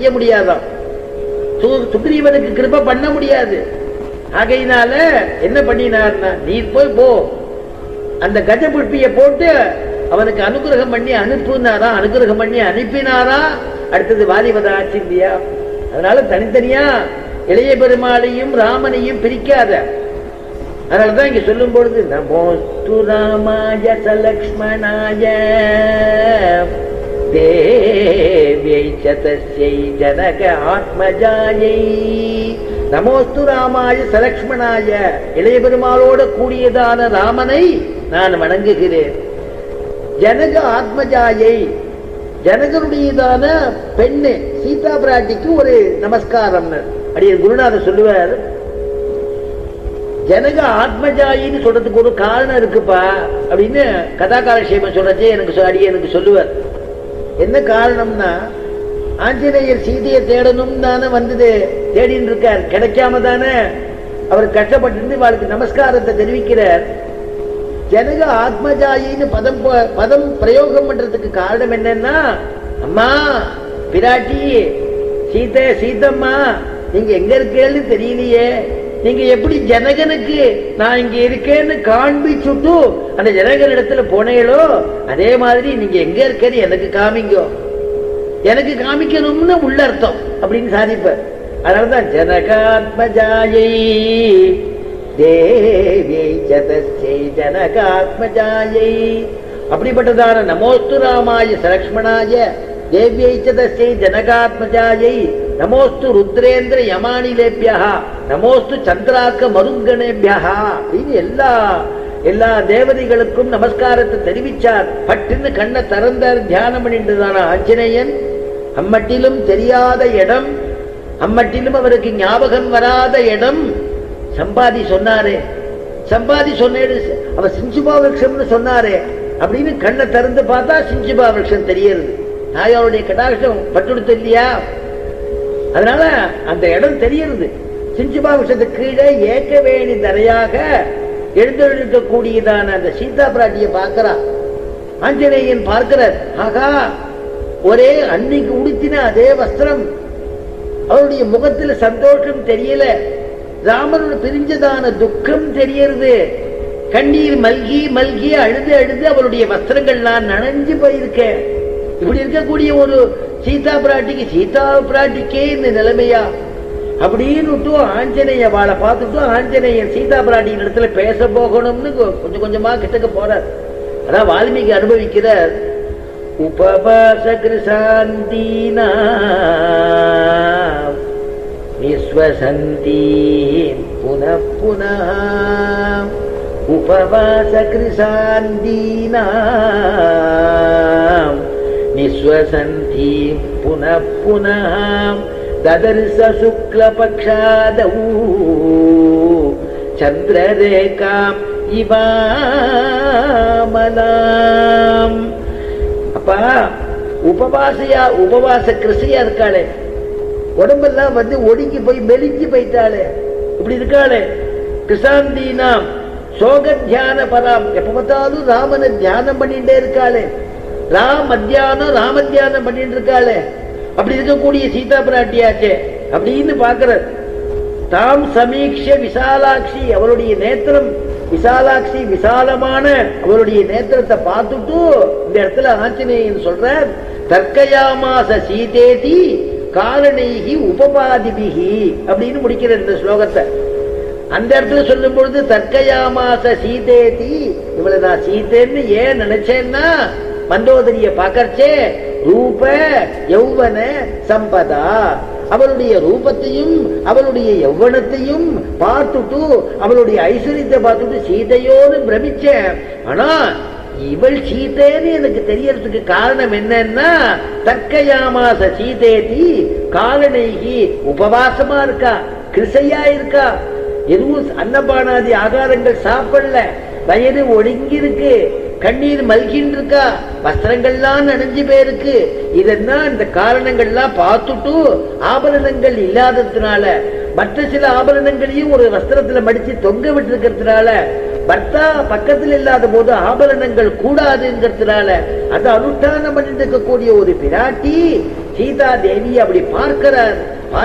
செய்ய முடியாதான், சுக்ரீவனுக்கு கிருபை பண்ண முடியாது. ஆகையினால என்ன பண்ணினார்னா, நீ போய் போ அந்த கஜபுஷ்பிய போட்டு அவனுக்கு அனுகிரகம் பண்ணி அனுப்புனாரா, அனுகிரகம் பண்ணி அனுப்பினாரா. அடுத்தது வாலிபத ஆட்சி இல்லையா, அதனால தனித்தனியா இளைய பெருமாளையும் ராமனையும் பிரிக்காத. அதனாலதான் இங்க சொல்லும் பொழுது நமோஸ்து ராமாய சலக்ஷ்மணாய தேவ்யை ச தஸ்யை ஜனக ஆத்மஜாயை. நமோஸ்து ராமாய சலக்ஷ்மணாய, இளைய பெருமாளோட கூடியதான ராமனை நான் வணங்குகிறேன். ஜனக ஆத்மஜாயை, ஜனகருடையதான பெண்ணு சீதா பிராட்டிக்கு ஒரு நமஸ்காரம். அடிய குருநாதர் சொல்லுவார், ஜனக ஆத்மஜாயின்னு சொல்றதுக்கு ஒரு காரணம் இருக்குப்பா அப்படின்னு கதாகாலட்சேபம் சொல்றதே எனக்கு சொல்லுவார். என்ன காரணம்னா, ஆஞ்சநேயர் சீதையை தேடணும் தானே வந்தது, தேடின்னு இருக்கார், கிடைக்காம தானே அவர் கஷ்டப்பட்டு அவளுக்கு நமஸ்காரத்தை தெரிவிக்கிறார். ஜனக ஆத்மஜாயின்னு பதம் பிரயோகம் பண்றதுக்கு காரணம் என்னன்னா, அம்மா பிராட்டி சீதம்மா நீங்க எங்க இருக்கேன்னு தெரியலையே, நீங்க எப்படி ஜனகனுக்கு நான் இங்க இருக்கேன்னு காண்பிச்சுட்டு அந்த ஜனகன் இடத்துல போனீங்களோ, அதே மாதிரி நீங்க எங்க இருக்கேன்னு எனக்கு காமிங்கோ, எனக்கு காமிக்கணும்னு உள்ள அர்த்தம் அப்படின்னு சாதிப்பார். அதனாலதான் ஜனகாத்மஜாயை தேவியை ச தஸ்யை ஜனகாத்மஜாயை. அப்படிப்பட்டதான நமோஸ்து ராமாய சலக்ஷ்மணாய தேவ்யை ச தஸ்யை ஜனகாத்மஜாயை நமோஸ்து ருத்ரேந்திர யமானிலேபியா நமோஸ்து சந்திராக்க மருங்கணேபியா அப்படின்னு எல்லா தேவதைகளுக்கும் நமஸ்காரத்தை தெரிவிச்சார். பட்டுன்னு கண்ணை திறந்தார், தியானம் பண்ணிட்டுதான ஆஞ்சநேயன். அம்மட்டிலும் தெரியாத இடம், அம்மட்டிலும் அவருக்கு ஞாபகம் வராத இடம் சம்பாதி சொன்னாரே, சம்பாதி சொன்னேடு அவர் சிஞ்சுபா விருட்சம்னு சொன்னாரே அப்படின்னு கண்ணை திறந்து பார்த்தா சிஞ்சுபா விருட்சம் தெரியுது. நாயாருடைய கடாட்சம் பட்டுடுத்து இல்லையா, அதனால அந்த இடம் தெரியுது. சிஞ்சுபா விருட்சத்துக்கு கீழே ஏக்கவேணி தரையாக எழுந்தெழுக்கக்கூடியதான அந்த சீதா பிராட்டியை பார்க்கிறா. ஆஞ்சநேயன் பார்க்கிறார், ஆகா ஒரே அன்னைக்கு உடுத்தின அதே வஸ்திரம், அவருடைய முகத்துல சந்தோஷம் தெரியல, ராமனோட பிரிஞ்சதான துக்கம் தெரியறது, கண்ணீர் மல்கி மல்கி அழுது அழுது அவருடைய வஸ்திரங்கள்லாம் நனைஞ்சு போயிருக்க. இப்படி இருக்கக்கூடிய ஒரு சீதா பிராட்டிக்கே இந்த நிலைமையா அப்படின்னு ஆஞ்சநேய வாழை பார்த்துட்டு ஆஞ்சநேயன் சீதா பிராட்டியின் இடத்துல பேச போகணும்னு கொஞ்சம் கொஞ்சமா கிட்டக்க போறார். அதான் வால்மீகி அனுபவிக்கிறார். உபவாச கிருசாந்தீனா நிஸ்வசந்தி புனః புனः உபவாச கிருசாந்தீனா நிஸ்வசந்தி புனః புனः ததர்ச சுக்லபக்ஷாதௌ சந்திரரேகாம் இவாமலாம். அப்பா உபவாச கிருஷியா இருக்காளே, உடம்பெல்லாம் ஒடுங்கி போய் மெலிஞ்சு போயிட்டாளே, இப்படி இருக்காளே. கிருஷாந்தீனாம் சோக தியான பராம், எப்ப பார்த்தாலும் ராமனை தியானம் பண்ணிட்டே இருக்காளே, ராம தியானம் பண்ணிட்டு இருக்காளே. அப்படி இருக்கக்கூடிய சீதா பிராட்டியாச்சே அப்படின்னு பார்க்கிற தாம் சமீக்ஷ விசாலாட்சி, அவருடைய நேத்திரம் விசாலாட்சி விசாலமான அவருடைய நேத்திரத்தை பார்த்துட்டு இந்த இடத்துல ஆஞ்சநேயன் சொல்ற தர்க்கயாமாச சீதேதி காலனைகி உபபாதிபிகி அப்படின்னு முடிக்கிற இந்த ஸ்லோகத்தை. அந்த இடத்துல சொல்லும் பொழுது தர்க்கயாமாச சீதேதி, இவளை நான் சீதேன்னு ஏன் நினைச்சேன்னா மந்தோதரிய பார்க்கறச்சே ரூப யௌவன சம்பதா, அவளுடைய ரூபத்தையும் அவளுடைய யௌவனத்தையும் பார்த்துட்டு அவளுடைய ஐஸ்வர்யத்தை பார்த்துட்டு சீதையோடு பிரமிச்சேன். ஆனா இவள் சீதைன்னு எனக்கு தெரியறதுக்கு காரணம் என்னன்னா தர்க்கயாமாச சீதேதி காலனைகி உபவாசமா இருக்கா, கிருஷையா இருக்கா, எதுவும் அன்னபானாதி ஆகாரங்கள் சாப்பிடல, வயது ஒடுங்கி இருக்கு, கண்ணீர் மல்கின்னு இருக்கா, வஸ்திரங்கள்லாம் நனைஞ்சு போயிருக்கு. இதெல்லாம் இந்த காரணங்கள்லாம் பார்த்துட்டு ஆபரணங்கள் இல்லாததுனால மற்ற சில ஆபரணங்களையும் ஒரு வஸ்திரத்துல மடிச்சு தொங்க விட்டு இருக்கிறதுனால பர்த்தா பக்கத்தில் இல்லாத போது ஆபரணங்கள் கூடாதுங்கிறதுனால அது அனுஷ்டானம் பண்ணிட்டு இருக்கக்கூடிய ஒரு பிராட்டி சீதா தேவி அப்படி பார்க்கிறார்.